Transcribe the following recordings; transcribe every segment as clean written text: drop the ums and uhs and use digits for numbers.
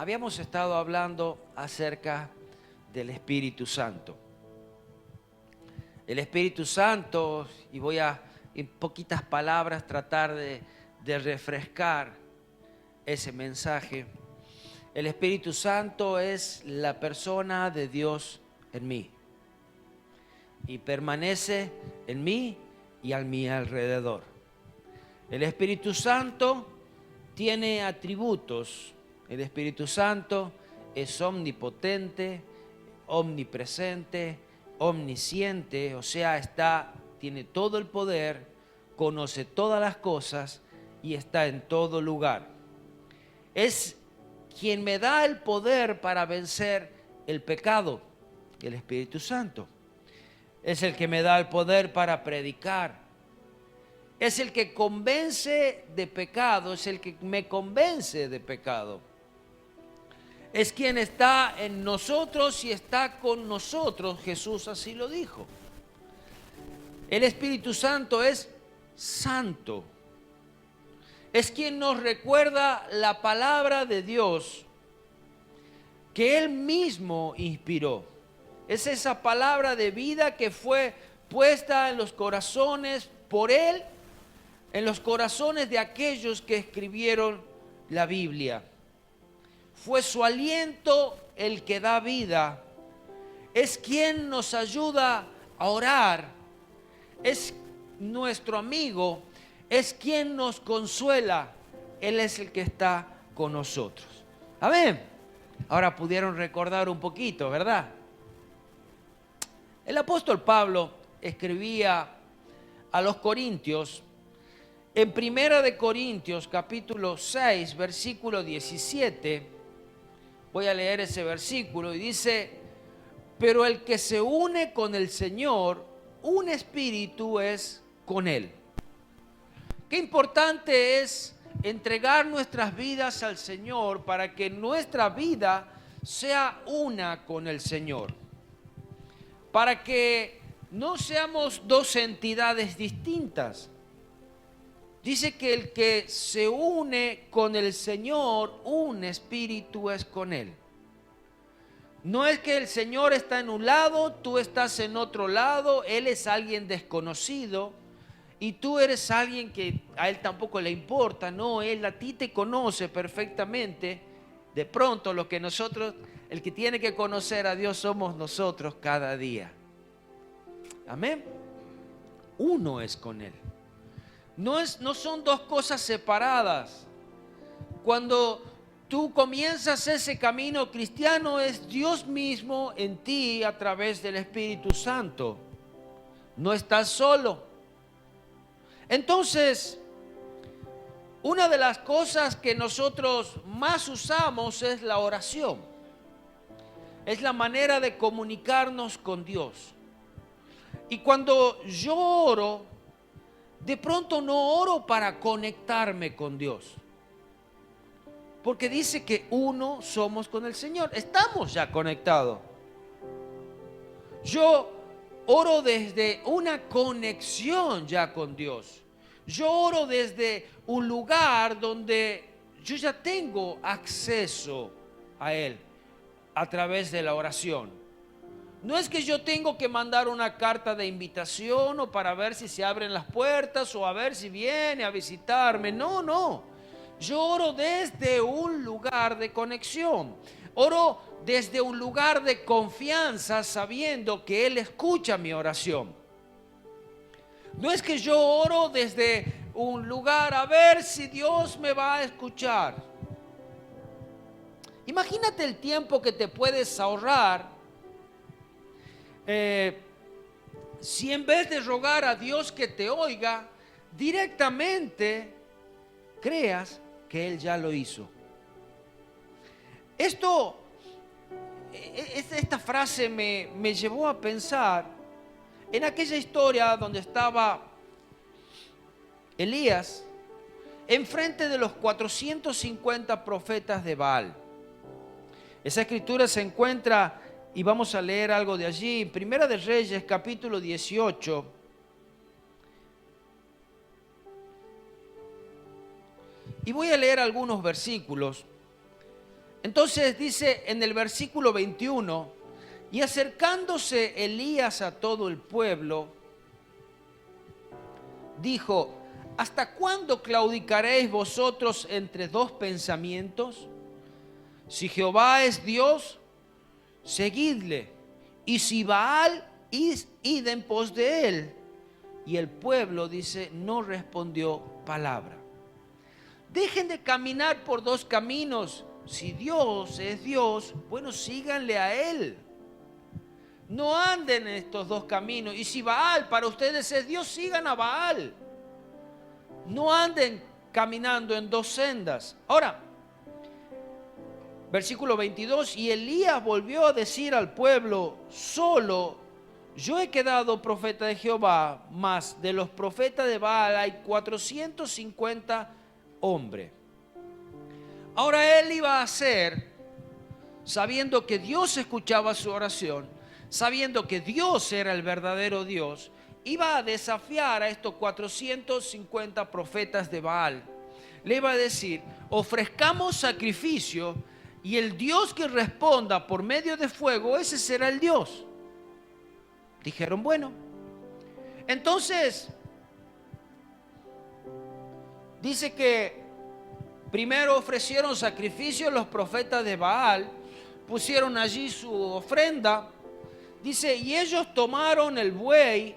Habíamos estado hablando acerca del Espíritu Santo. El Espíritu Santo, y voy a en poquitas palabras tratar de refrescar ese mensaje. El Espíritu Santo es la persona de Dios en mí y permanece en mí y a mi alrededor. El Espíritu Santo tiene atributos. El Espíritu Santo es omnipotente, omnipresente, omnisciente, o sea, tiene todo el poder, conoce todas las cosas y está en todo lugar. Es quien me da el poder para vencer el pecado, el Espíritu Santo. Es el que me da el poder para predicar. Es el que convence de pecado, es el que me convence de pecado. Es quien está en nosotros y está con nosotros, Jesús así lo dijo. El Espíritu Santo es santo. Es quien nos recuerda la palabra de Dios que Él mismo inspiró. Es esa palabra de vida que fue puesta en los corazones por Él, en los corazones de aquellos que escribieron la Biblia. Fue su aliento el que da vida. Es quien nos ayuda a orar. Es nuestro amigo. Es quien nos consuela. Él es el que está con nosotros. Amén. Ahora pudieron recordar un poquito, ¿verdad? El apóstol Pablo escribía a los Corintios en 1 de Corintios capítulo 6, versículo 17. Voy a leer ese versículo y dice: pero el que se une con el Señor, un espíritu es con Él. Qué importante es entregar nuestras vidas al Señor para que nuestra vida sea una con el Señor. Para que no seamos dos entidades distintas. Dice que el que se une con el Señor, un espíritu es con Él. No es que el Señor está en un lado, tú estás en otro lado, Él es alguien desconocido y tú eres alguien que a Él tampoco le importa. No, Él a ti te conoce perfectamente. De pronto el que tiene que conocer a Dios somos nosotros cada día. Amén. Uno es con Él. No son dos cosas separadas. Cuando tú comienzas ese camino cristiano, es Dios mismo en ti a través del Espíritu Santo. No estás solo. Entonces, una de las cosas que nosotros más usamos es la oración. Es la manera de comunicarnos con Dios. Y cuando yo oro, de pronto no oro para conectarme con Dios. Porque dice que uno somos con el Señor. Estamos ya conectados. Yo oro desde una conexión ya con Dios. Yo oro desde un lugar donde yo ya tengo acceso a Él a través de la oración. No es que yo tengo que mandar una carta de invitación o para ver si se abren las puertas o a ver si viene a visitarme. No. Yo oro desde un lugar de conexión. Oro desde un lugar de confianza sabiendo que Él escucha mi oración. No es que yo oro desde un lugar a ver si Dios me va a escuchar. Imagínate el tiempo que te puedes ahorrar si en vez de rogar a Dios que te oiga, directamente creas que Él ya lo hizo. Esta frase me llevó a pensar en aquella historia donde estaba Elías enfrente de los 450 profetas de Baal. Esa escritura se encuentra, y vamos a leer algo de allí, en Primera de Reyes, capítulo 18. Y voy a leer algunos versículos. En Entonces dice en el versículo 21, y acercándose Elías a todo el pueblo, dijo: ¿hasta cuándo claudicaréis vosotros entre dos pensamientos? Si Jehová es Dios, seguidle, y si Baal, id en pos de él. Y el pueblo, dice, no respondió palabra. Dejen de caminar por dos caminos. Si Dios es Dios, bueno, síganle a él. No anden en estos dos caminos. Y si Baal para ustedes es Dios, sigan a Baal. No anden caminando en dos sendas. Ahora, versículo 22, y Elías volvió a decir al pueblo: solo yo he quedado profeta de Jehová, mas de los profetas de Baal hay 450 hombres. Ahora él iba a hacer, sabiendo que Dios escuchaba su oración, sabiendo que Dios era el verdadero Dios, iba a desafiar a estos 450 profetas de Baal. Le iba a decir: ofrezcamos sacrificio y el Dios que responda por medio de fuego, ese será el Dios. Dijeron, bueno. Entonces, dice que primero ofrecieron sacrificio los profetas de Baal, pusieron allí su ofrenda. Dice, y ellos tomaron el buey,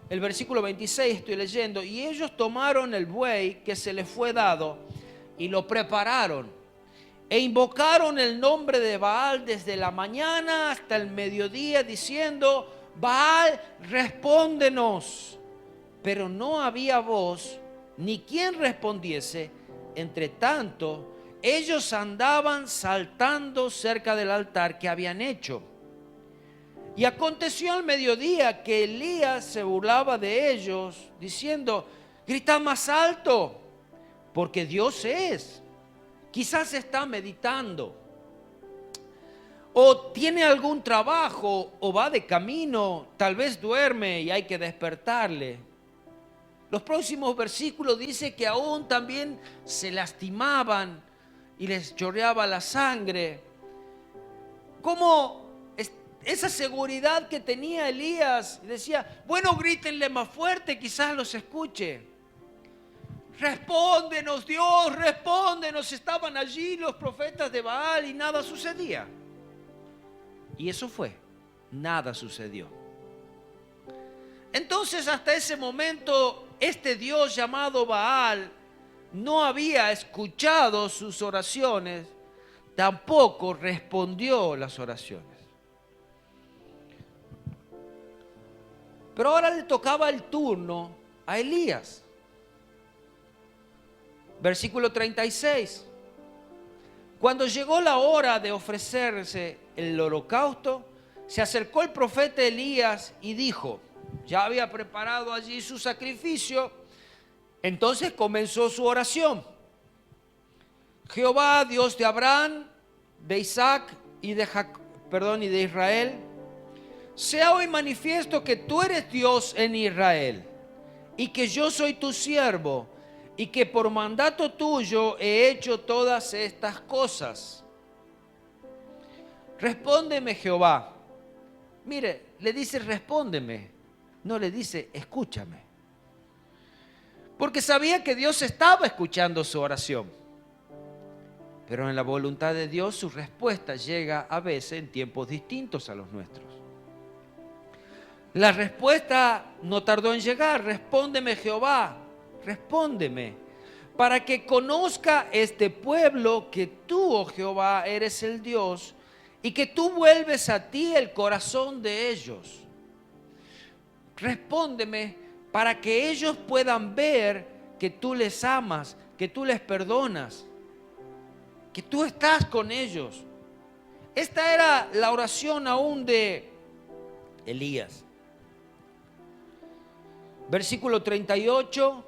el versículo 26 estoy leyendo, y ellos tomaron el buey que se les fue dado y lo prepararon e invocaron el nombre de Baal desde la mañana hasta el mediodía, diciendo: Baal, respóndenos. Pero no había voz ni quien respondiese. Entre tanto, ellos andaban saltando cerca del altar que habían hecho. Y aconteció al mediodía que Elías se burlaba de ellos, diciendo: grita más alto, porque Dios es. Quizás está meditando, o tiene algún trabajo, o va de camino, tal vez duerme y hay que despertarle. Los próximos versículos dice que aún también se lastimaban y les chorreaba la sangre. Como esa seguridad que tenía Elías, decía: bueno, grítenle más fuerte, quizás los escuche. Respóndenos, Dios, respóndenos. Estaban allí los profetas de Baal y nada sucedía. Y eso fue, nada sucedió. Entonces, hasta ese momento, este Dios llamado Baal no había escuchado sus oraciones, tampoco respondió las oraciones. Pero ahora le tocaba el turno a Elías. Versículo 36. Cuando llegó la hora de ofrecerse el holocausto, se acercó el profeta Elías y dijo: ya había preparado allí su sacrificio. Entonces comenzó su oración: Jehová, Dios de Abraham, de Isaac y de Israel, sea hoy manifiesto que tú eres Dios en Israel y que yo soy tu siervo y que por mandato tuyo he hecho todas estas cosas. Respóndeme, Jehová. Mire, le dice respóndeme, no le dice escúchame. Porque sabía que Dios estaba escuchando su oración. Pero en la voluntad de Dios su respuesta llega a veces en tiempos distintos a los nuestros. La respuesta no tardó en llegar. Respóndeme, Jehová, respóndeme, para que conozca este pueblo que tú, oh Jehová, eres el Dios y que tú vuelves a ti el corazón de ellos. Respóndeme para que ellos puedan ver que tú les amas, que tú les perdonas, que tú estás con ellos. Esta era la oración aún de Elías. Versículo 38.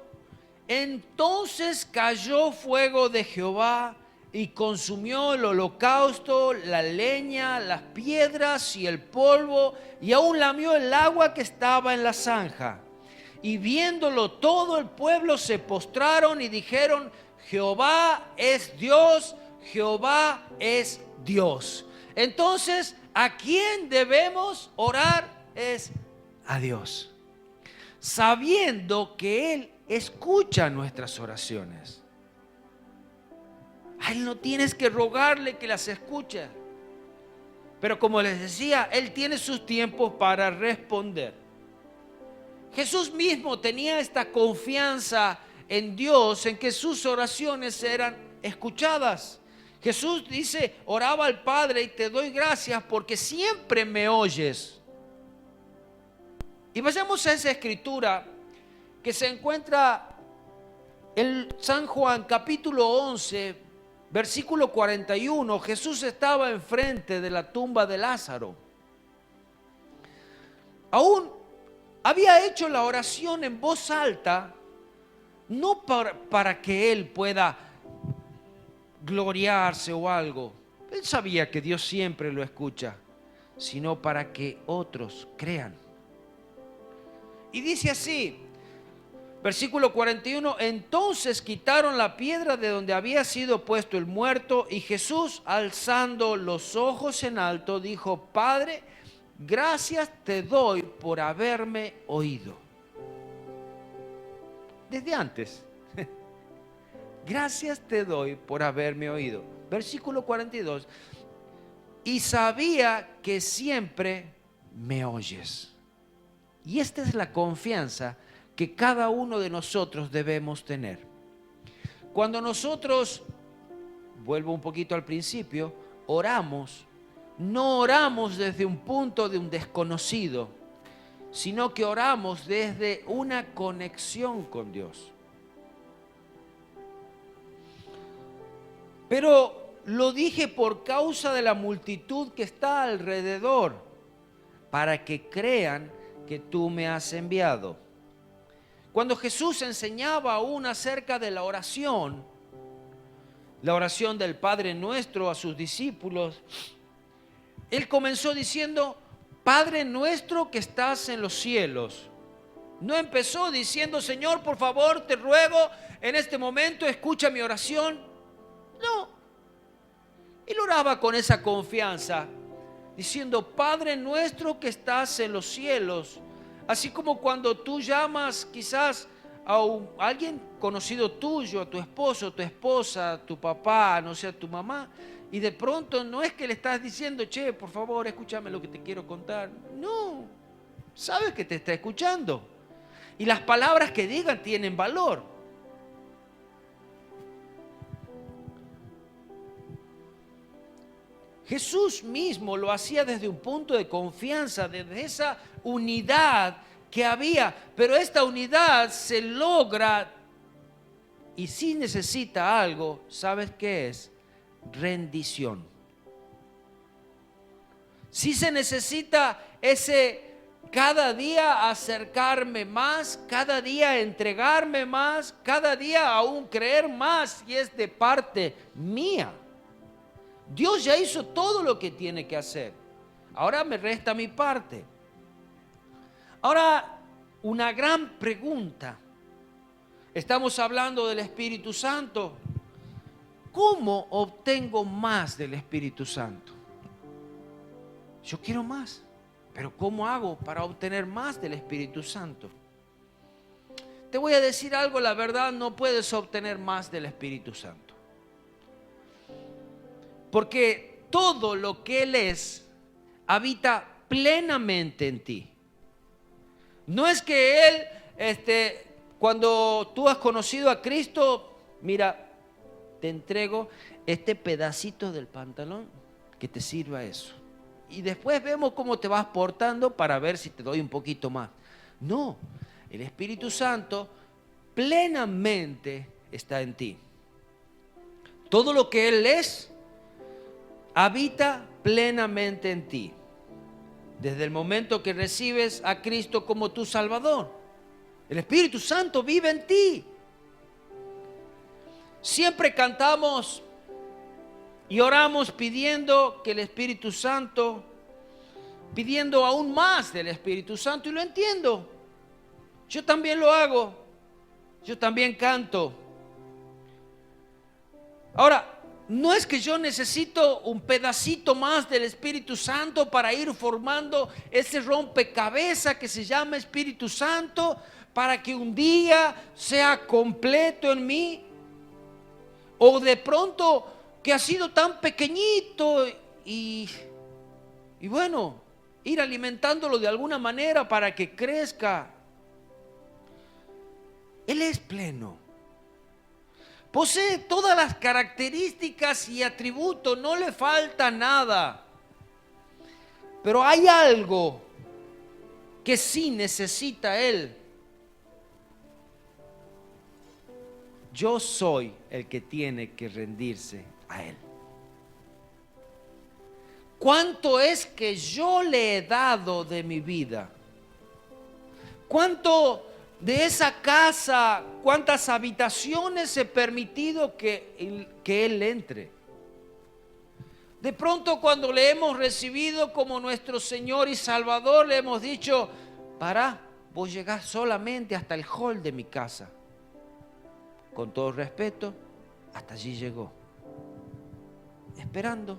Entonces cayó fuego de Jehová y consumió el holocausto, la leña, las piedras y el polvo, y aún lamió el agua que estaba en la zanja. Y viéndolo todo el pueblo se postraron y dijeron: Jehová es Dios, Jehová es Dios. Entonces, ¿a quién debemos orar? Es a Dios, sabiendo que Él escucha nuestras oraciones. A Él no tienes que rogarle que las escuche. Pero como les decía, Él tiene sus tiempos para responder. Jesús mismo tenía esta confianza en Dios, en que sus oraciones eran escuchadas. Jesús dice, oraba al Padre y te doy gracias porque siempre me oyes. Y vayamos a esa escritura que se encuentra en San Juan capítulo 11, versículo 41. Jesús estaba enfrente de la tumba de Lázaro. Aún había hecho la oración en voz alta, no para que él pueda gloriarse o algo. Él sabía que Dios siempre lo escucha, sino para que otros crean. Y dice así, versículo 41, entonces quitaron la piedra de donde había sido puesto el muerto, y Jesús, alzando los ojos en alto, dijo, Padre, gracias te doy por haberme oído. Desde antes. Gracias te doy por haberme oído. Versículo 42. Y sabía que siempre me oyes. Y esta es la confianza que cada uno de nosotros debemos tener. Cuando nosotros, vuelvo un poquito al principio, oramos, no oramos desde un punto de un desconocido, sino que oramos desde una conexión con Dios. Pero lo dije por causa de la multitud que está alrededor, para que crean que tú me has enviado. Cuando Jesús enseñaba aún acerca de la oración del Padre Nuestro a sus discípulos, Él comenzó diciendo, Padre nuestro que estás en los cielos. No empezó diciendo, Señor, por favor, te ruego, en este momento escucha mi oración. No. Él oraba con esa confianza, diciendo, Padre nuestro que estás en los cielos. Así como cuando tú llamas quizás a alguien conocido tuyo, a tu esposo, tu esposa, tu papá, no sé, a tu mamá, y de pronto no es que le estás diciendo, che, por favor, escúchame lo que te quiero contar. No, sabes que te está escuchando. Y las palabras que digan tienen valor. Jesús mismo lo hacía desde un punto de confianza, desde esa unidad que había. Pero esta unidad se logra y si necesita algo, ¿sabes qué es? Rendición. Si se necesita ese cada día acercarme más, cada día entregarme más, cada día aún creer más, y es de parte mía. Dios ya hizo todo lo que tiene que hacer. Ahora me resta mi parte. Ahora, una gran pregunta. Estamos hablando del Espíritu Santo. ¿Cómo obtengo más del Espíritu Santo? Yo quiero más, pero ¿cómo hago para obtener más del Espíritu Santo? Te voy a decir algo, la verdad, no puedes obtener más del Espíritu Santo. Porque todo lo que Él es, habita plenamente en ti. No es que Él, cuando tú has conocido a Cristo, mira, te entrego este pedacito del pantalón que te sirva eso. Y después vemos cómo te vas portando para ver si te doy un poquito más. No, el Espíritu Santo plenamente está en ti. Todo lo que Él es, habita plenamente en ti. Desde el momento que recibes a Cristo como tu Salvador, el Espíritu Santo vive en ti. Siempre cantamos y oramos pidiendo que el Espíritu Santo, pidiendo aún más del Espíritu Santo, y lo entiendo. Yo también lo hago. Yo también canto. Ahora, no es que yo necesito un pedacito más del Espíritu Santo para ir formando ese rompecabezas que se llama Espíritu Santo, para que un día sea completo en mí. O de pronto que ha sido tan pequeñito y bueno, ir alimentándolo de alguna manera para que crezca. Él es pleno. Posee todas las características y atributos, no le falta nada. Pero hay algo que sí necesita Él. Yo soy el que tiene que rendirse a Él. ¿Cuánto es que yo le he dado de mi vida? ¿Cuánto de esa casa, cuántas habitaciones he permitido que Él entre? De pronto, cuando le hemos recibido como nuestro Señor y Salvador, le hemos dicho: pará, vos llegás solamente hasta el hall de mi casa. Con todo respeto, hasta allí llegó. Esperando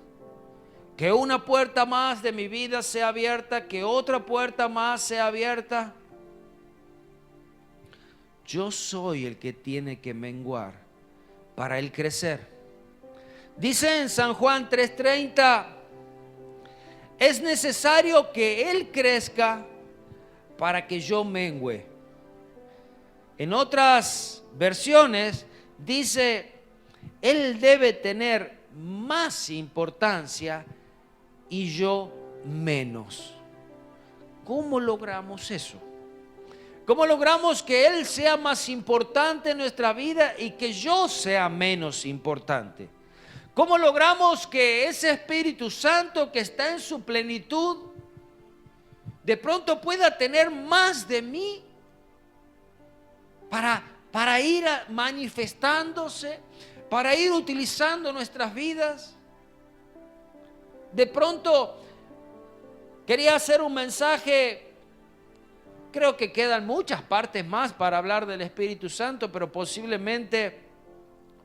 que una puerta más de mi vida sea abierta, que otra puerta más sea abierta. Yo soy el que tiene que menguar para Él crecer. Dice en San Juan 3:30, es necesario que Él crezca para que yo mengüe. En otras versiones dice, Él debe tener más importancia y yo menos. ¿Cómo logramos eso? ¿Cómo logramos que Él sea más importante en nuestra vida y que yo sea menos importante? ¿Cómo logramos que ese Espíritu Santo que está en su plenitud de pronto pueda tener más de mí para ir manifestándose, para ir utilizando nuestras vidas? De pronto quería hacer un mensaje, creo que quedan muchas partes más para hablar del Espíritu Santo, pero posiblemente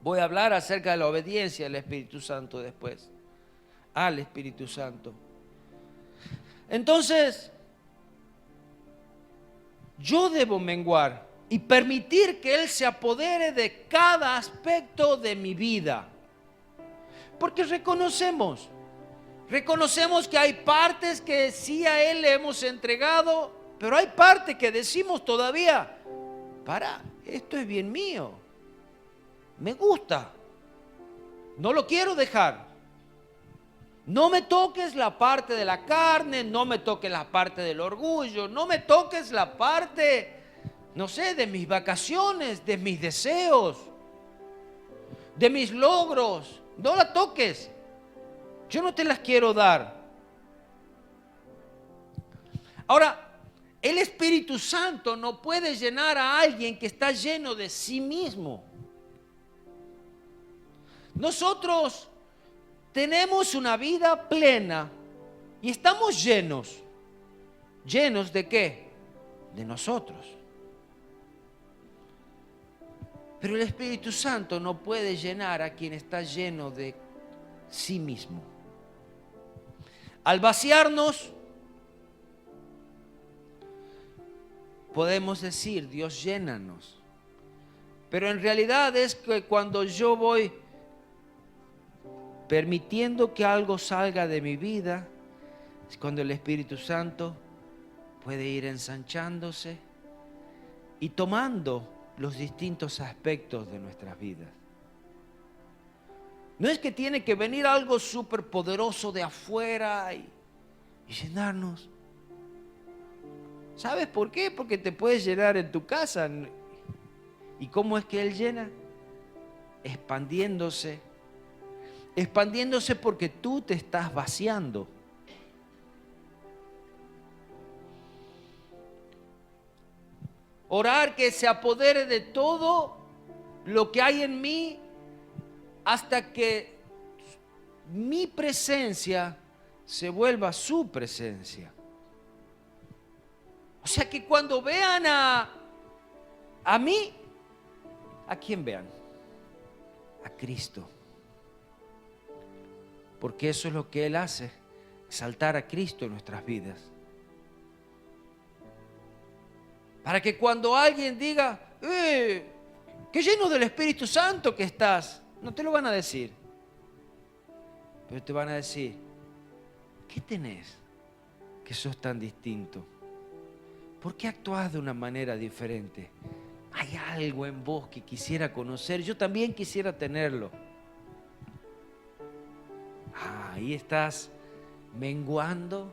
voy a hablar acerca de la obediencia del Espíritu Santo después, al Espíritu Santo. Entonces, yo debo menguar y permitir que Él se apodere de cada aspecto de mi vida. Porque reconocemos que hay partes que sí a Él le hemos entregado, pero hay partes que decimos todavía, esto es bien mío, me gusta, no lo quiero dejar. No me toques la parte de la carne, no me toques la parte del orgullo, no me toques la parte, no sé, de mis vacaciones, de mis deseos, de mis logros. No la toques. Yo no te las quiero dar. Ahora, el Espíritu Santo no puede llenar a alguien que está lleno de sí mismo. Nosotros tenemos una vida plena y estamos llenos. ¿Llenos de qué? De nosotros. Pero el Espíritu Santo no puede llenar a quien está lleno de sí mismo. Al vaciarnos, podemos decir, Dios, llénanos. Pero en realidad es que cuando yo voy permitiendo que algo salga de mi vida, es cuando el Espíritu Santo puede ir ensanchándose y tomando los distintos aspectos de nuestras vidas. No es que tiene que venir algo súper poderoso de afuera y llenarnos. ¿Sabes por qué? Porque te puedes llenar en tu casa. ¿Y cómo es que Él llena? Expandiéndose porque tú te estás vaciando. Orar que se apodere de todo lo que hay en mí hasta que mi presencia se vuelva su presencia. O sea que cuando vean a mí, ¿a quién vean? A Cristo. porque eso es lo que Él hace, exaltar a Cristo en nuestras vidas. Para que cuando alguien diga, qué lleno del Espíritu Santo que estás, no te lo van a decir, pero te van a decir, ¿qué tenés que sos tan distinto? ¿Por qué actuás de una manera diferente? Hay algo en vos que quisiera conocer, yo también quisiera tenerlo. Ahí estás menguando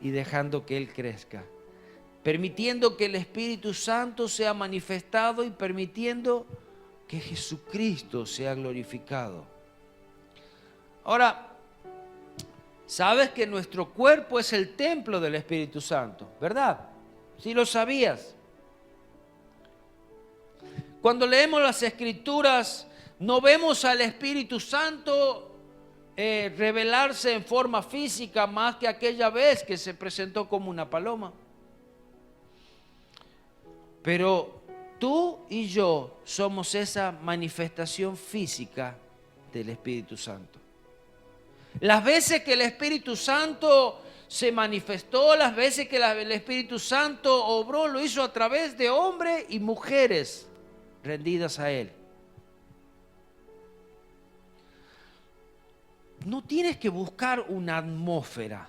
y dejando que Él crezca, permitiendo que el Espíritu Santo sea manifestado y permitiendo que Jesucristo sea glorificado. Ahora, sabes que nuestro cuerpo es el templo del Espíritu Santo, ¿verdad? ¿Sí lo sabías? Cuando leemos las Escrituras, no vemos al Espíritu Santo revelarse en forma física más que aquella vez que se presentó como una paloma. Pero tú y yo somos esa manifestación física del Espíritu Santo. Las veces que el Espíritu Santo se manifestó, las veces que el Espíritu Santo obró, lo hizo a través de hombres y mujeres rendidas a Él. No tienes que buscar una atmósfera.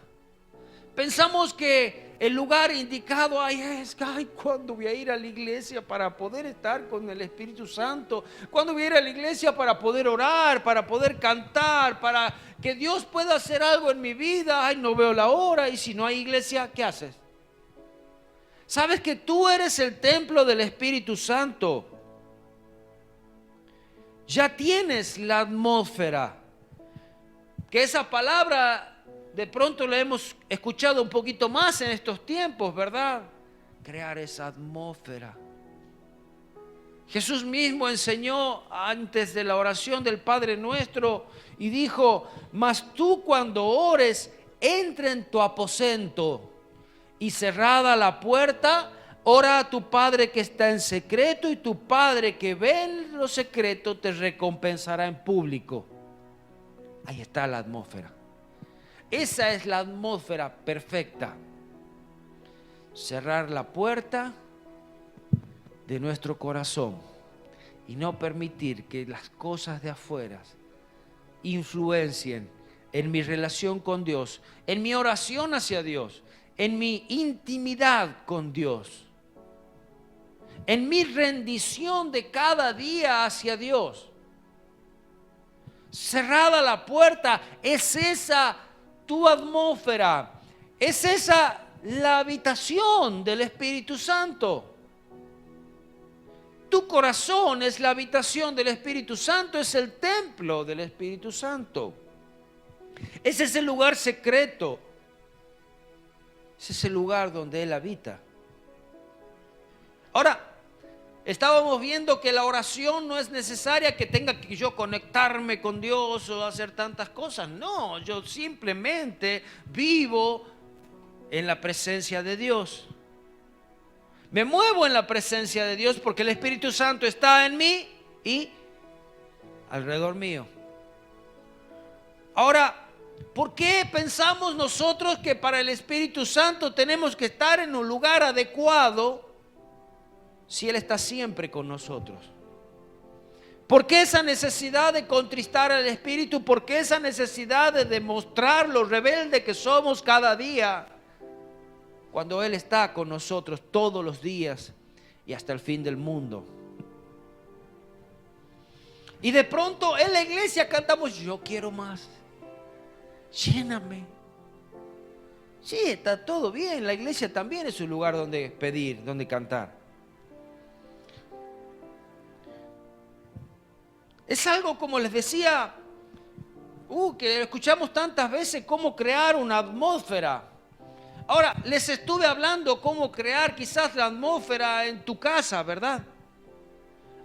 Pensamos que el lugar indicado es, ¿cuándo voy a ir a la iglesia para poder estar con el Espíritu Santo? ¿Cuándo voy a ir a la iglesia para poder orar, para poder cantar, para que Dios pueda hacer algo en mi vida? Ay, no veo la hora. Y si no hay iglesia, ¿qué haces? ¿Sabes que tú eres el templo del Espíritu Santo? Ya tienes la atmósfera. Que esa palabra de pronto la hemos escuchado un poquito más en estos tiempos, ¿verdad? Crear esa atmósfera. Jesús mismo enseñó antes de la oración del Padre Nuestro y dijo, mas tú cuando ores, entra en tu aposento y cerrada la puerta, ora a tu Padre que está en secreto y tu Padre que ve en lo secreto te recompensará en público. Ahí está la atmósfera. Esa es la atmósfera perfecta. Cerrar la puerta de nuestro corazón y no permitir que las cosas de afuera influencien en mi relación con Dios, en mi oración hacia Dios, en mi intimidad con Dios, en mi rendición de cada día hacia Dios. Cerrada la puerta, es esa tu atmósfera, es esa la habitación del Espíritu Santo. Tu corazón es la habitación del Espíritu Santo, es el templo del Espíritu Santo. Es ese lugar secreto, es ese lugar donde Él habita. Ahora, estábamos viendo que la oración no es necesaria que tenga que yo conectarme con Dios o hacer tantas cosas. No, yo simplemente vivo en la presencia de Dios. Me muevo en la presencia de Dios porque el Espíritu Santo está en mí y alrededor mío. Ahora, ¿por qué pensamos nosotros que para el Espíritu Santo tenemos que estar en un lugar adecuado si Él está siempre con nosotros? ¿Por qué esa necesidad de contristar al Espíritu? ¿Por qué esa necesidad de demostrar lo rebelde que somos cada día? Cuando Él está con nosotros todos los días y hasta el fin del mundo. Y de pronto en la iglesia cantamos, yo quiero más, lléname. Sí, está todo bien, la iglesia también es un lugar donde pedir, donde cantar. Es algo, como les decía, que escuchamos tantas veces, cómo crear una atmósfera. Ahora, les estuve hablando cómo crear quizás la atmósfera en tu casa, ¿verdad?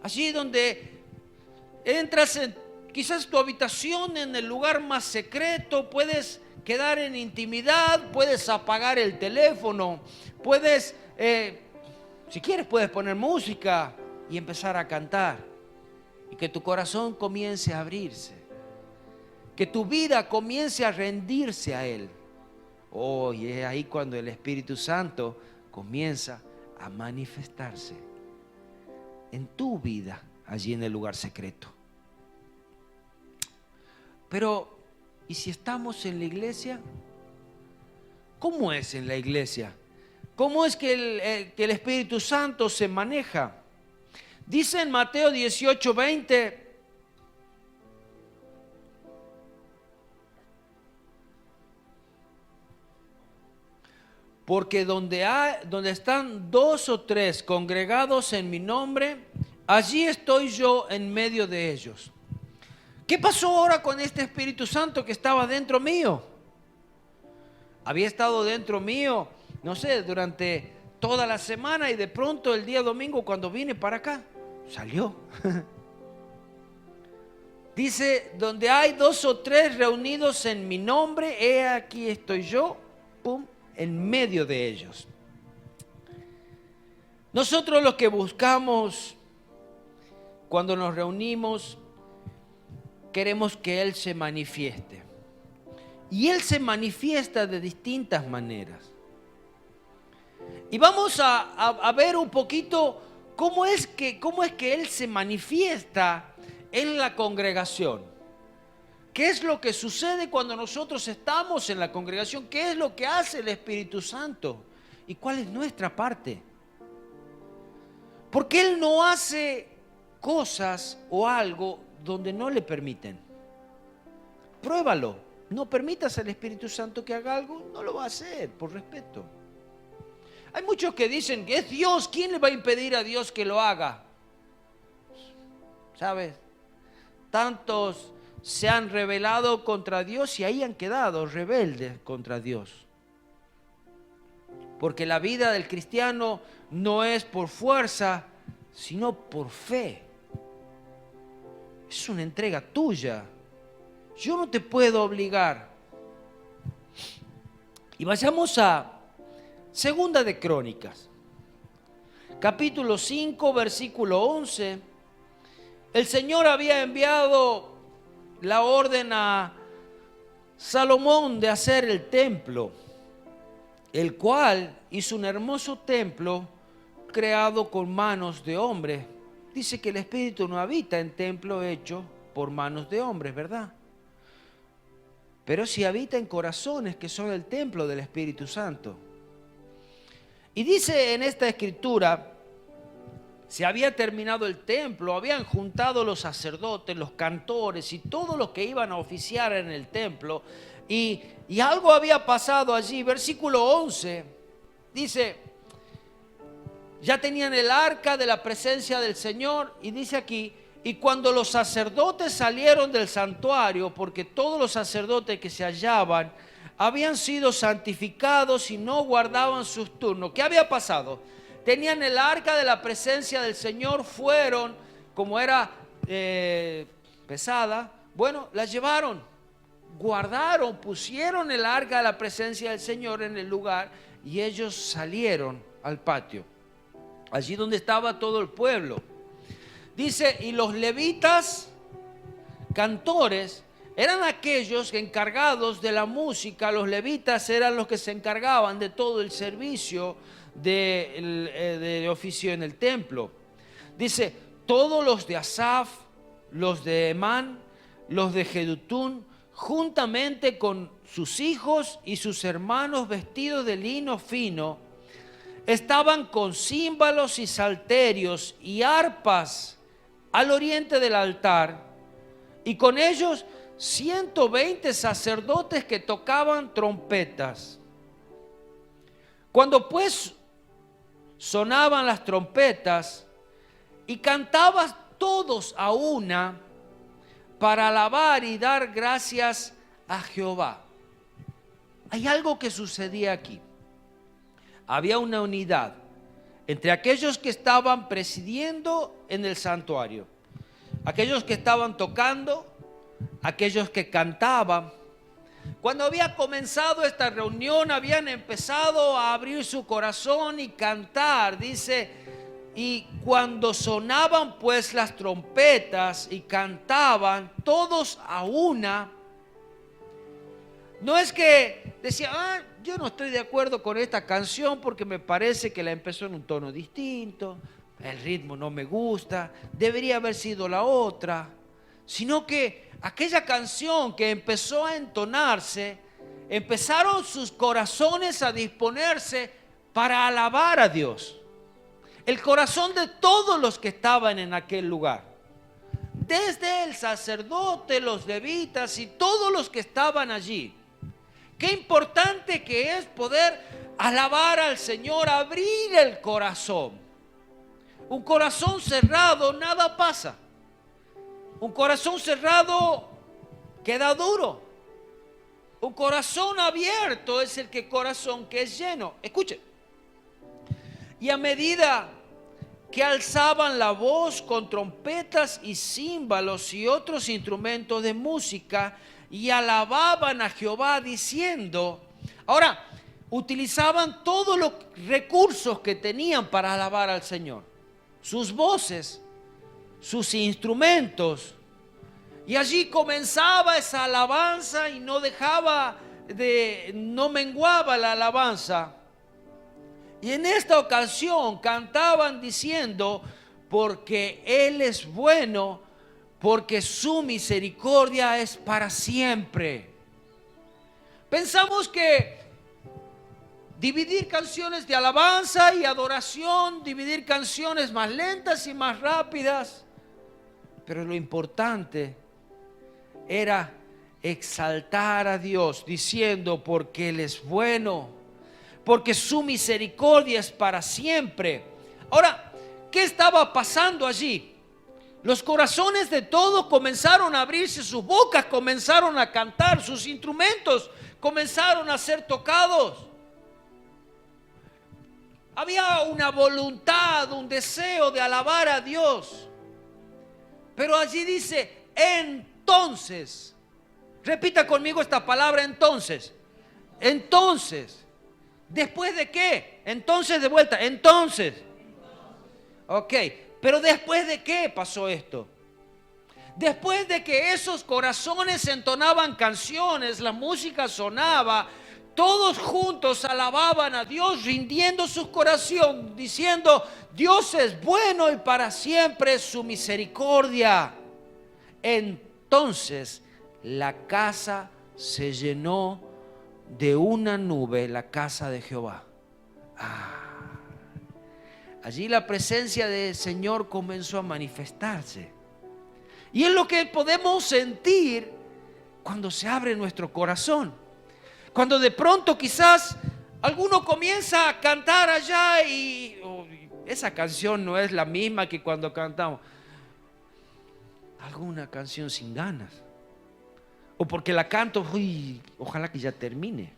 Allí donde entras en quizás tu habitación, en el lugar más secreto, puedes quedar en intimidad, puedes apagar el teléfono, puedes, si quieres puedes poner música y empezar a cantar y que tu corazón comience a abrirse. que tu vida comience a rendirse a Él. Oh, y es ahí cuando el Espíritu Santo comienza a manifestarse en tu vida, allí en el lugar secreto. Pero, ¿y si estamos en la iglesia? ¿Cómo es en la iglesia? ¿Cómo es que el Espíritu Santo se maneja? Dice en Mateo 18:20, porque donde están 2 o 3 congregados en mi nombre, allí estoy yo en medio de ellos. ¿Qué pasó ahora con este Espíritu Santo que estaba dentro mío? Había estado dentro mío, no sé, durante toda la semana, y de pronto el día domingo cuando vine para acá, salió. Dice, donde hay 2 o 3 reunidos en mi nombre, he aquí estoy yo, pum, en medio de ellos. Nosotros lo que buscamos cuando nos reunimos, queremos que Él se manifieste. Y Él se manifiesta de distintas maneras. Y vamos a ver un poquito cómo es que Él se manifiesta en la congregación. ¿Qué es lo que sucede cuando nosotros estamos en la congregación? ¿Qué es lo que hace el Espíritu Santo? ¿Y cuál es nuestra parte? Porque Él no hace cosas o algo donde no le permiten. Pruébalo. No permitas al Espíritu Santo que haga algo, no lo va a hacer, por respeto. Hay muchos que dicen que es Dios. ¿Quién le va a impedir a Dios que lo haga? ¿Sabes? Tantos se han rebelado contra Dios y ahí han quedado rebeldes contra Dios. Porque la vida del cristiano no es por fuerza, sino por fe. Es una entrega tuya. Yo no te puedo obligar. Y vayamos a Segunda de Crónicas, capítulo 5, versículo 11. El Señor había enviado la orden a Salomón de hacer el templo, el cual hizo un hermoso templo creado con manos de hombres. Dice que el Espíritu no habita en templo hecho por manos de hombres, ¿verdad? Pero sí habita en corazones que son el templo del Espíritu Santo. Y dice en esta escritura, se había terminado el templo, habían juntado los sacerdotes, los cantores y todos los que iban a oficiar en el templo, y algo había pasado allí. Versículo 11 dice, ya tenían el arca de la presencia del Señor, y dice aquí, y cuando los sacerdotes salieron del santuario, porque todos los sacerdotes que se hallaban habían sido santificados y no guardaban sus turnos. ¿Qué había pasado? Tenían el arca de la presencia del Señor, fueron, como era pesada, bueno, la llevaron, guardaron, pusieron el arca de la presencia del Señor en el lugar, y ellos salieron al patio, allí donde estaba todo el pueblo. Dice, y los levitas, cantores, eran aquellos encargados de la música. Los levitas eran los que se encargaban de todo el servicio de oficio en el templo. Dice, todos los de Asaf, los de Emán, los de Jedutún, juntamente con sus hijos y sus hermanos vestidos de lino fino, estaban con címbalos y salterios y arpas al oriente del altar, y con ellos 120 sacerdotes que tocaban trompetas. Cuando pues sonaban las trompetas y cantaban todos a una para alabar y dar gracias a Jehová. Hay algo que sucedía aquí. Había una unidad entre aquellos que estaban presidiendo en el santuario, aquellos que estaban tocando, aquellos que cantaban. Cuando había comenzado esta reunión, habían empezado a abrir su corazón y cantar. Dice, y cuando sonaban pues las trompetas y cantaban todos a una, No es que decía, yo no estoy de acuerdo con esta canción porque me parece que la empezó en un tono distinto, el ritmo no me gusta, debería haber sido la otra. Sino que aquella canción que empezó a entonarse, empezaron sus corazones a disponerse para alabar a Dios. El corazón de todos los que estaban en aquel lugar. Desde el sacerdote, los levitas y todos los que estaban allí. Qué importante que es poder alabar al Señor, abrir el corazón. Un corazón cerrado, nada pasa. Un corazón cerrado queda duro. Un corazón abierto es el corazón que es lleno. Escuche. Y a medida que alzaban la voz con trompetas y címbalos y otros instrumentos de música y alababan a Jehová diciendo, ahora, utilizaban todos los recursos que tenían para alabar al Señor, sus voces, sus instrumentos, y allí comenzaba esa alabanza y no menguaba la alabanza. Y en esta ocasión cantaban diciendo, porque Él es bueno, porque su misericordia es para siempre. Pensamos que dividir canciones de alabanza y adoración, dividir canciones más lentas y más rápidas, pero lo importante era exaltar a Dios diciendo, porque Él es bueno, porque su misericordia es para siempre. Ahora, ¿qué estaba pasando allí? Los corazones de todos comenzaron a abrirse, sus bocas comenzaron a cantar, sus instrumentos comenzaron a ser tocados. Había una voluntad, un deseo de alabar a Dios. Pero allí dice, entonces, repita conmigo esta palabra, entonces. Entonces, ¿después de qué? Entonces, de vuelta, entonces. Ok, pero ¿después de qué pasó esto? Después de que esos corazones entonaban canciones, la música sonaba, todos juntos alababan a Dios, rindiendo su corazón, diciendo, Dios es bueno y para siempre es su misericordia. Entonces la casa se llenó de una nube, la casa de Jehová. Allí la presencia del Señor comenzó a manifestarse. Y es lo que podemos sentir cuando se abre nuestro corazón. Cuando de pronto quizás alguno comienza a cantar allá y esa canción no es la misma que cuando cantamos. Alguna canción sin ganas. O porque la canto, ojalá que ya termine.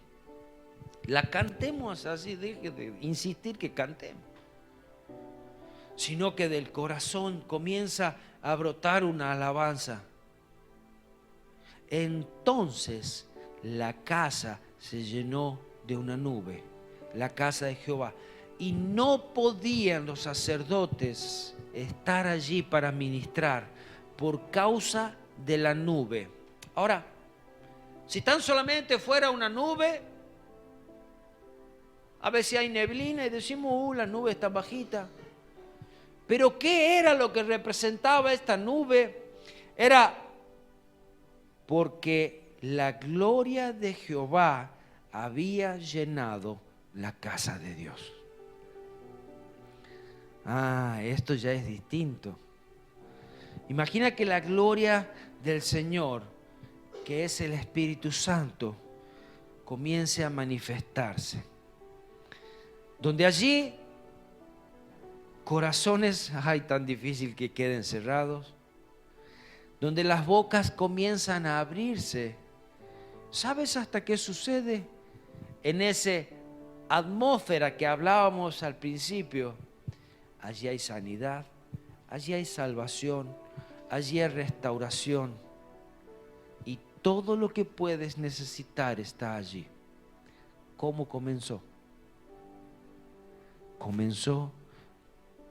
La cantemos así, deje de insistir que cantemos. Sino que del corazón comienza a brotar una alabanza. Entonces la casa se llenó de una nube, la casa de Jehová, y no podían los sacerdotes estar allí para ministrar por causa de la nube. Ahora, si tan solamente fuera una nube, a veces hay neblina y decimos, la nube está bajita. Pero ¿qué era lo que representaba esta nube? Era porque la gloria de Jehová había llenado la casa de Dios. Esto ya es distinto. Imagina que la gloria del Señor, que es el Espíritu Santo, comience a manifestarse. Donde allí corazones, tan difícil que queden cerrados, donde las bocas comienzan a abrirse. ¿Sabes hasta qué sucede? En esa atmósfera que hablábamos al principio, allí hay sanidad, allí hay salvación, allí hay restauración, y todo lo que puedes necesitar está allí. ¿Cómo comenzó? Comenzó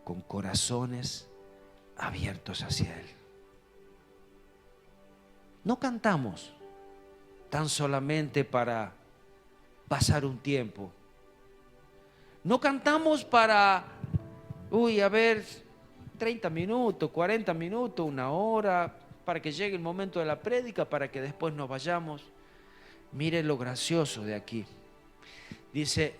con corazones abiertos hacia Él. No cantamos, tan solamente para pasar un tiempo. No cantamos para, a ver, 30 minutos, 40 minutos, una hora, para que llegue el momento de la prédica, para que después nos vayamos. Mire lo gracioso de aquí. Dice,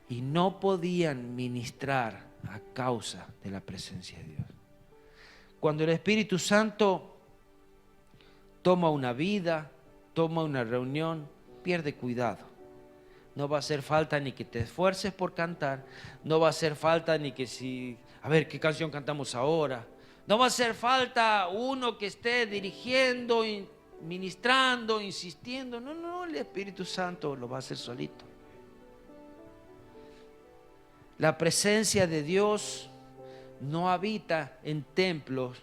y no podían ministrar a causa de la presencia de Dios. Cuando el Espíritu Santo toma una vida, toma una reunión, pierde cuidado. No va a hacer falta ni que te esfuerces por cantar, no va a hacer falta ni que a ver qué canción cantamos ahora. No va a hacer falta uno que esté dirigiendo, ministrando, insistiendo. No, el Espíritu Santo lo va a hacer solito. La presencia de Dios no habita en templos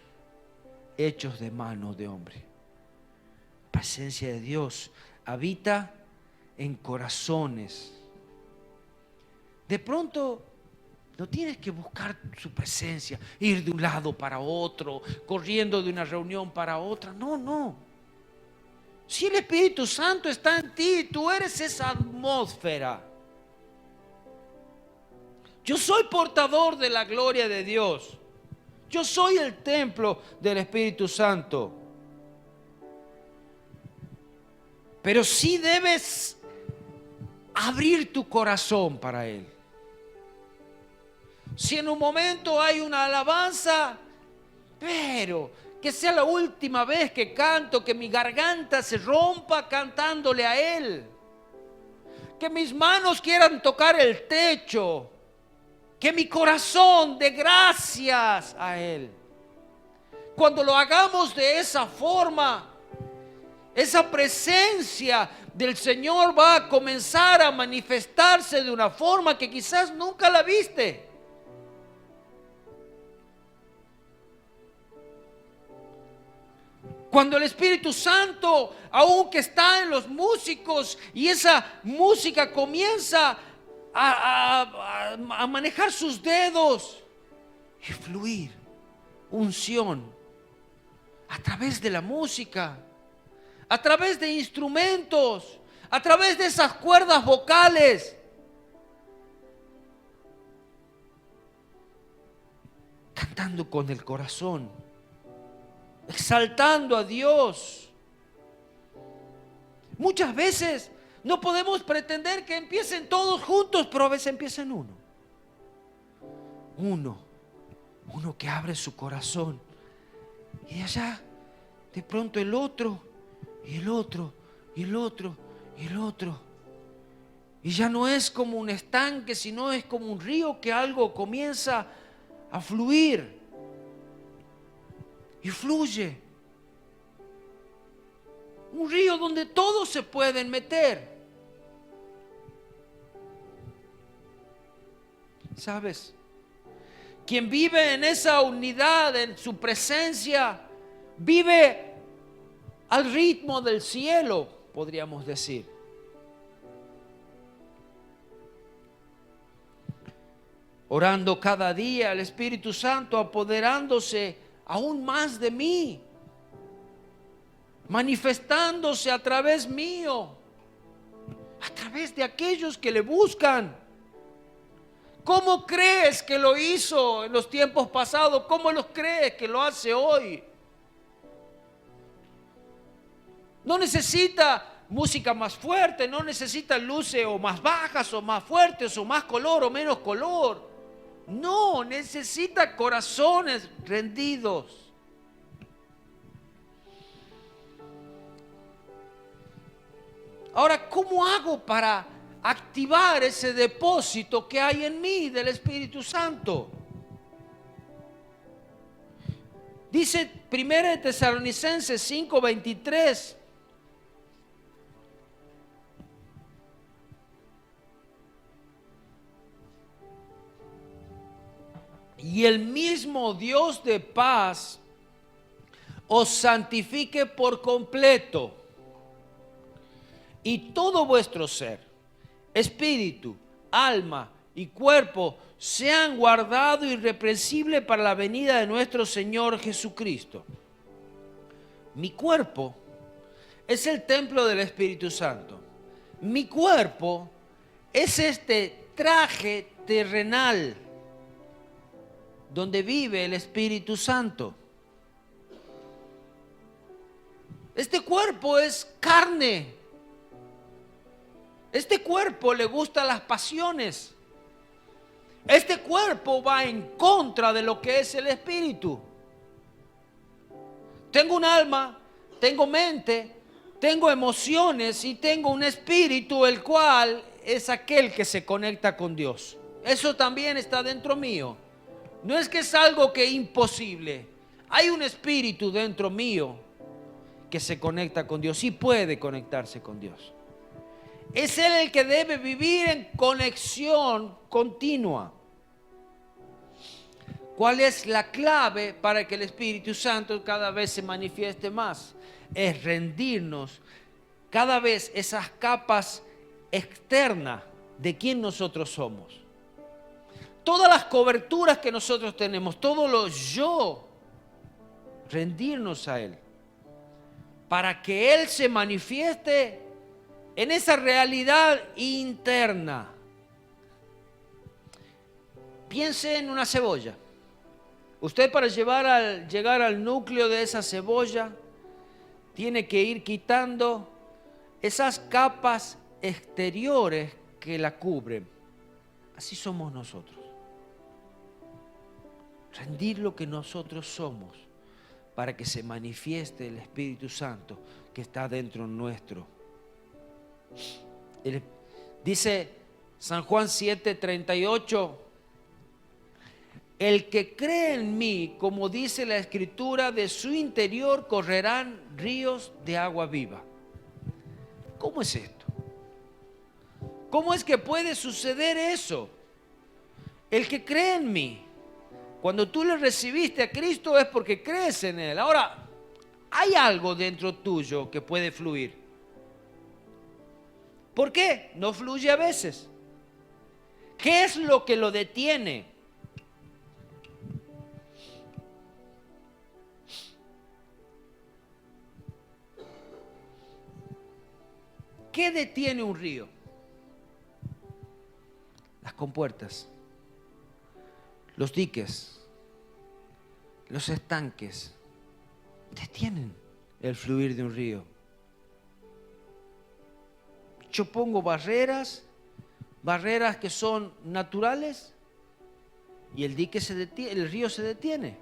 hechos de manos de hombre. La presencia de Dios habita en corazones. De pronto no tienes que buscar su presencia, ir de un lado para otro, corriendo de una reunión para otra. No. Si el Espíritu Santo está en ti, tú eres esa atmósfera. Yo soy portador de la gloria de Dios. Yo soy el templo del Espíritu Santo. Pero sí debes abrir tu corazón para Él. Si en un momento hay una alabanza, pero que sea la última vez que canto, que mi garganta se rompa cantándole a Él. Que mis manos quieran tocar el techo. Que mi corazón dé gracias a Él. Cuando lo hagamos de esa forma, esa presencia del Señor va a comenzar a manifestarse de una forma que quizás nunca la viste. Cuando el Espíritu Santo, aunque está en los músicos, y esa música comienza a manejar sus dedos y fluir unción a través de la música, a través de instrumentos, a través de esas cuerdas vocales, cantando con el corazón, exaltando a Dios. Muchas veces no podemos pretender que empiecen todos juntos, pero a veces empiezan uno que abre su corazón, y de allá de pronto el otro, y el otro, y el otro, y el otro, y ya no es como un estanque, sino es como un río que algo comienza a fluir y fluye. Un río donde todos se pueden meter. ¿Sabes? Quien vive en esa unidad, en su presencia, vive al ritmo del cielo, podríamos decir. Orando cada día, el Espíritu Santo apoderándose aún más de mí, manifestándose a través mío, a través de aquellos que le buscan. ¿Cómo crees que lo hizo en los tiempos pasados? ¿Cómo lo crees que lo hace hoy? No necesita música más fuerte, no necesita luces o más bajas o más fuertes o más color o menos color. No, necesita corazones rendidos. Ahora, ¿cómo hago para activar ese depósito que hay en mí del Espíritu Santo? Dice 1 Tesalonicenses 5:23. Y el mismo Dios de paz os santifique por completo, y todo vuestro ser, espíritu, alma y cuerpo sean guardados irreprensibles para la venida de nuestro Señor Jesucristo. Mi cuerpo es el templo del Espíritu Santo. Mi cuerpo es este traje terrenal donde vive el Espíritu Santo. Este cuerpo es carne. Este cuerpo le gustan las pasiones. Este cuerpo va en contra de lo que es el Espíritu. Tengo un alma, tengo mente, tengo emociones y tengo un espíritu, el cual es aquel que se conecta con Dios. Eso también está dentro mío. No es que es algo que es imposible. Hay un espíritu dentro mío que se conecta con Dios y puede conectarse con Dios. Es Él el que debe vivir en conexión continua. ¿Cuál es la clave para que el Espíritu Santo cada vez se manifieste más? Es rendirnos cada vez esas capas externas de quién nosotros somos. Todas las coberturas que nosotros tenemos, todo lo yo, rendirnos a Él. Para que Él se manifieste en esa realidad interna. Piense en una cebolla. Usted para llegar al núcleo de esa cebolla tiene que ir quitando esas capas exteriores que la cubren. Así somos nosotros. Rendir lo que nosotros somos para que se manifieste el Espíritu Santo que está dentro nuestro. Dice San Juan 7:38, el que cree en mí, como dice la Escritura, de su interior correrán ríos de agua viva. ¿Cómo es esto? ¿Cómo es que puede suceder eso? El que cree en mí, cuando tú le recibiste a Cristo es porque crees en Él. Ahora, hay algo dentro tuyo que puede fluir. ¿Por qué? No fluye a veces. ¿Qué es lo que lo detiene? ¿Qué detiene un río? Las compuertas, los diques, los estanques, detienen el fluir de un río. Yo pongo barreras que son naturales y el dique se detiene, el río se detiene.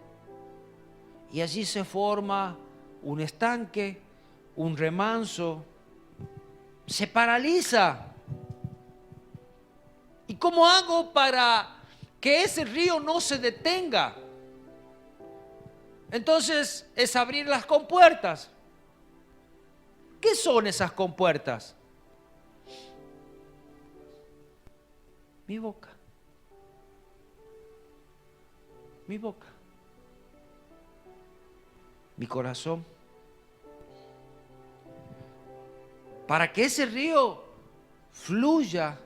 Y allí se forma un estanque, un remanso, se paraliza. ¿Y cómo hago para que ese río no se detenga? Entonces es abrir las compuertas. ¿Qué son esas compuertas? Mi boca. Mi boca. Mi corazón. Para que ese río fluya,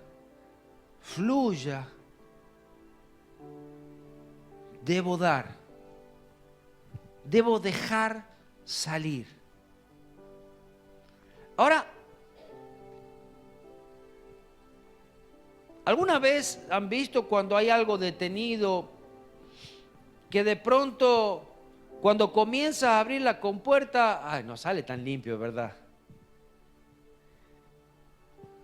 debo dar. Debo dejar salir. Ahora, ¿alguna vez han visto cuando hay algo detenido que de pronto cuando comienza a abrir la compuerta, no sale tan limpio, ¿verdad?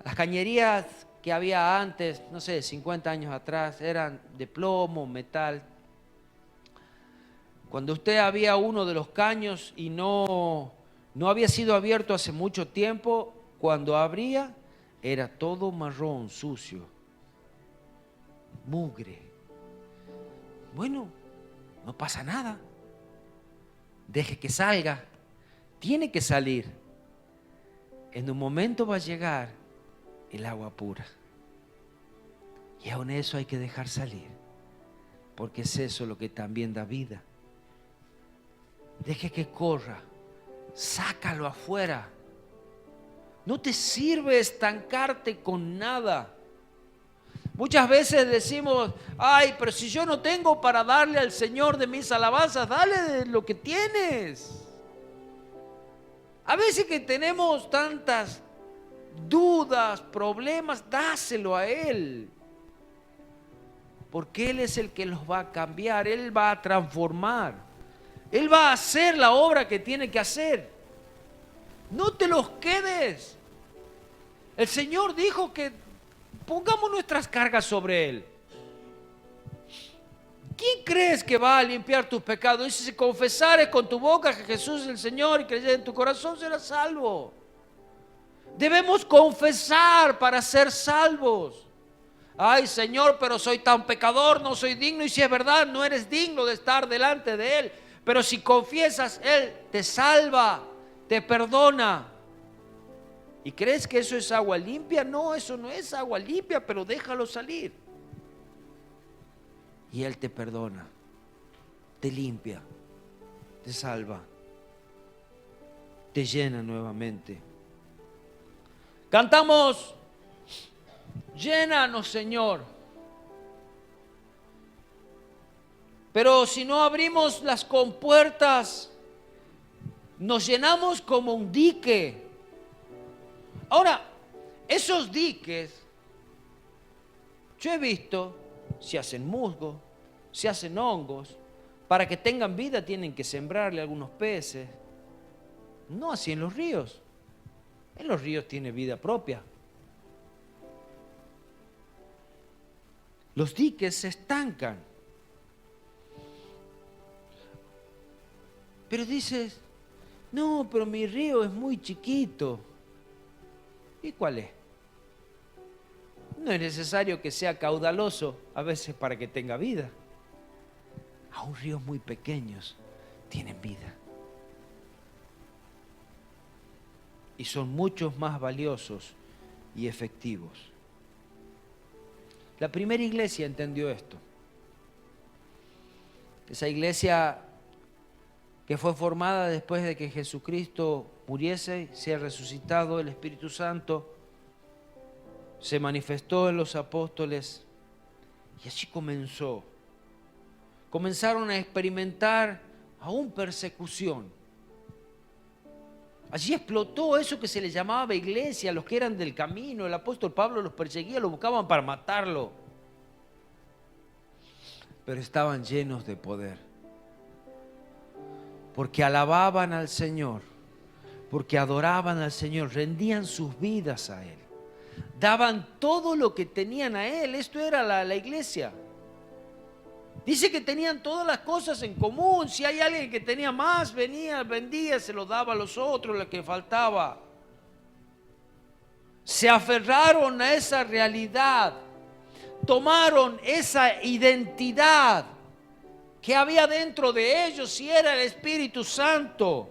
Las cañerías que había antes, no sé, 50 años atrás, eran de plomo, metal. Cuando usted había uno de los caños y no había sido abierto hace mucho tiempo, cuando abría era todo marrón, sucio, mugre. Bueno, no pasa nada. Deje que salga. Tiene que salir. En un momento va a llegar el agua pura. Y aún eso hay que dejar salir. Porque es eso lo que también da vida. Deje que corra. Sácalo afuera. No te sirve estancarte con nada. Muchas veces decimos, pero si yo no tengo para darle al Señor de mis alabanzas, dale de lo que tienes. A veces que tenemos tantas dudas, problemas, dáselo a Él. Porque Él es el que los va a cambiar, Él va a transformar. Él va a hacer la obra que tiene que hacer. No te los quedes. El Señor dijo que pongamos nuestras cargas sobre Él. ¿Quién crees que va a limpiar tus pecados? Dice, si confesares con tu boca que Jesús es el Señor y creyeres en tu corazón, serás salvo. Debemos confesar para ser salvos. Ay, Señor, pero soy tan pecador, no soy digno. Y si es verdad, no eres digno de estar delante de Él. Pero si confiesas, Él te salva, te perdona. ¿Y crees que eso es agua limpia? No, eso no es agua limpia, pero déjalo salir. Y Él te perdona, te limpia, te salva, te llena nuevamente. Cantamos, llénanos, Señor. Pero si no abrimos las compuertas, nos llenamos como un dique. Ahora, esos diques, yo he visto, se hacen musgo, se hacen hongos. Para que tengan vida tienen que sembrarle algunos peces. No así en los ríos. En los ríos tiene vida propia. Los diques se estancan. Pero dices, no, pero mi río es muy chiquito. ¿Y cuál es? No es necesario que sea caudaloso a veces para que tenga vida. Aún ríos muy pequeños tienen vida. Y son muchos más valiosos y efectivos. La primera iglesia entendió esto. Esa iglesia que fue formada después de que Jesucristo muriese, sea resucitado, el Espíritu Santo se manifestó en los apóstoles y así comenzó. Comenzaron a experimentar aún persecución. Allí explotó eso que se le llamaba iglesia, los que eran del camino. El apóstol Pablo los perseguía, los buscaban para matarlo. Pero estaban llenos de poder. Porque alababan al Señor, porque adoraban al Señor, rendían sus vidas a Él. Daban todo lo que tenían a Él. Esto era la iglesia. Dice que tenían todas las cosas en común. Si hay alguien que tenía más, venía, vendía, se lo daba a los otros, lo que faltaba. Se aferraron a esa realidad. Tomaron esa identidad que había dentro de ellos y era el Espíritu Santo.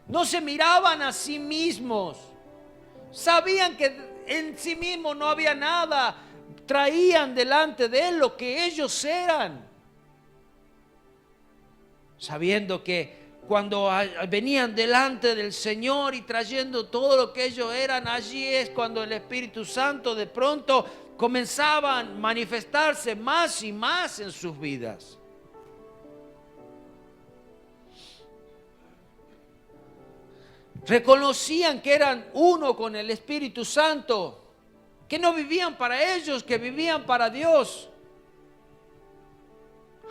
No se miraban a sí mismos. Sabían que en sí mismos no había nada. Traían delante de Él lo que ellos eran. Sabiendo que cuando venían delante del Señor y trayendo todo lo que ellos eran, allí es cuando el Espíritu Santo de pronto comenzaba a manifestarse más y más en sus vidas. Reconocían que eran uno con el Espíritu Santo, que no vivían para ellos, que vivían para Dios.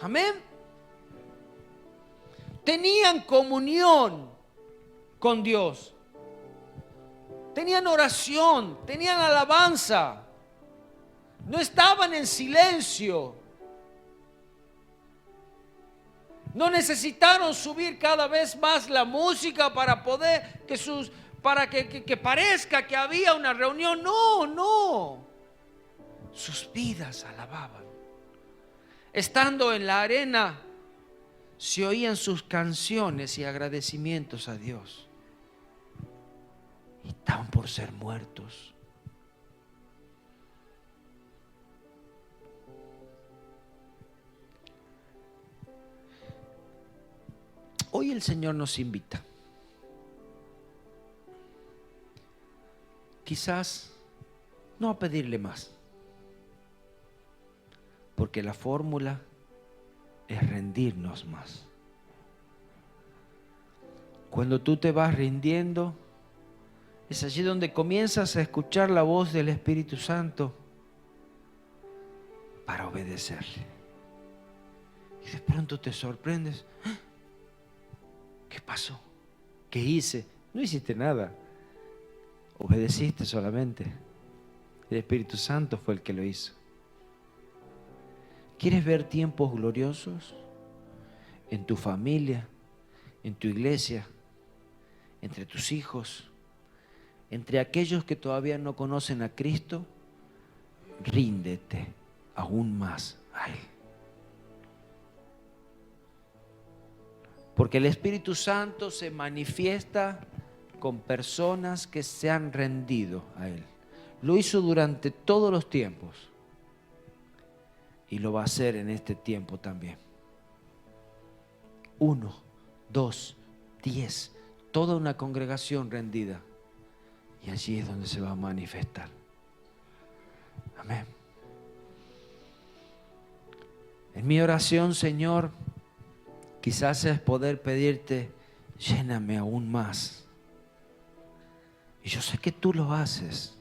Amén. Tenían comunión con Dios. Tenían oración, tenían alabanza. No estaban en silencio. No necesitaron subir cada vez más la música para poder que parezca que había una reunión. No, no. Sus vidas alababan. Estando en la arena, se oían sus canciones y agradecimientos a Dios. Y estaban por ser muertos. Hoy el Señor nos invita. Quizás no a pedirle más, porque la fórmula es rendirnos más. Cuando tú te vas rindiendo, es allí donde comienzas a escuchar la voz del Espíritu Santo para obedecerle. Y de pronto te sorprendes. ¡Ah! ¿Qué pasó? ¿Qué hice? No hiciste nada. Obedeciste solamente. El Espíritu Santo fue el que lo hizo. ¿Quieres ver tiempos gloriosos en tu familia, en tu iglesia, entre tus hijos, entre aquellos que todavía no conocen a Cristo? Ríndete aún más a Él. Porque el Espíritu Santo se manifiesta con personas que se han rendido a Él. Lo hizo durante todos los tiempos y lo va a hacer en este tiempo también. 1, 2, 10, toda una congregación rendida. Y allí es donde se va a manifestar. Amén. En mi oración, Señor, quizás es poder pedirte, lléname aún más. Y yo sé que tú lo haces.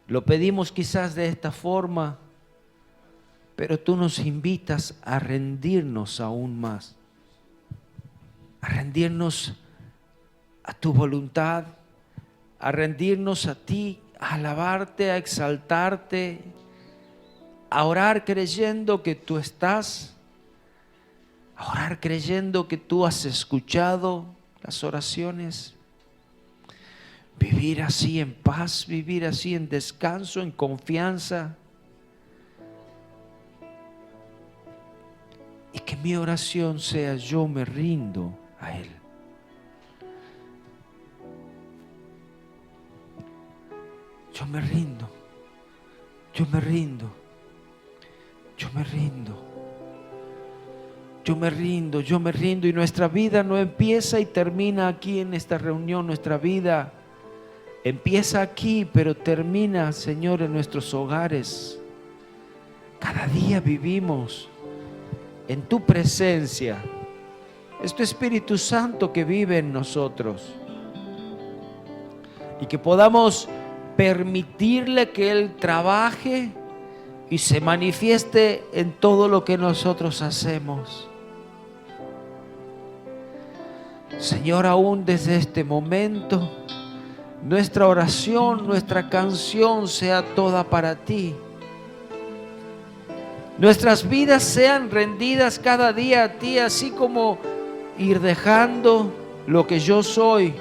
Lo pedimos quizás de esta forma, pero tú nos invitas a rendirnos aún más. A rendirnos a tu voluntad, a rendirnos a ti, a alabarte, a exaltarte, a orar creyendo que tú estás, a orar creyendo que tú has escuchado las oraciones. Vivir así en paz, vivir así en descanso, en confianza. Y que mi oración sea: yo me rindo a Él. Yo me rindo, yo me rindo, yo me rindo. Yo me rindo, yo me rindo. Y nuestra vida no empieza y termina aquí en esta reunión. Nuestra vida empieza aquí, pero termina, Señor, en nuestros hogares. Cada día vivimos en tu presencia. Es tu Espíritu Santo que vive en nosotros. Y que podamos permitirle que Él trabaje y se manifieste en todo lo que nosotros hacemos. Señor, aún desde este momento, nuestra oración, nuestra canción sea toda para ti. Nuestras vidas sean rendidas cada día a ti, así como ir dejando lo que yo soy.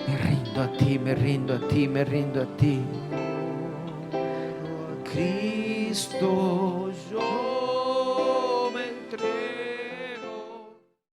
Me rindo a ti, me rindo a ti, me rindo a ti. Cristo, yo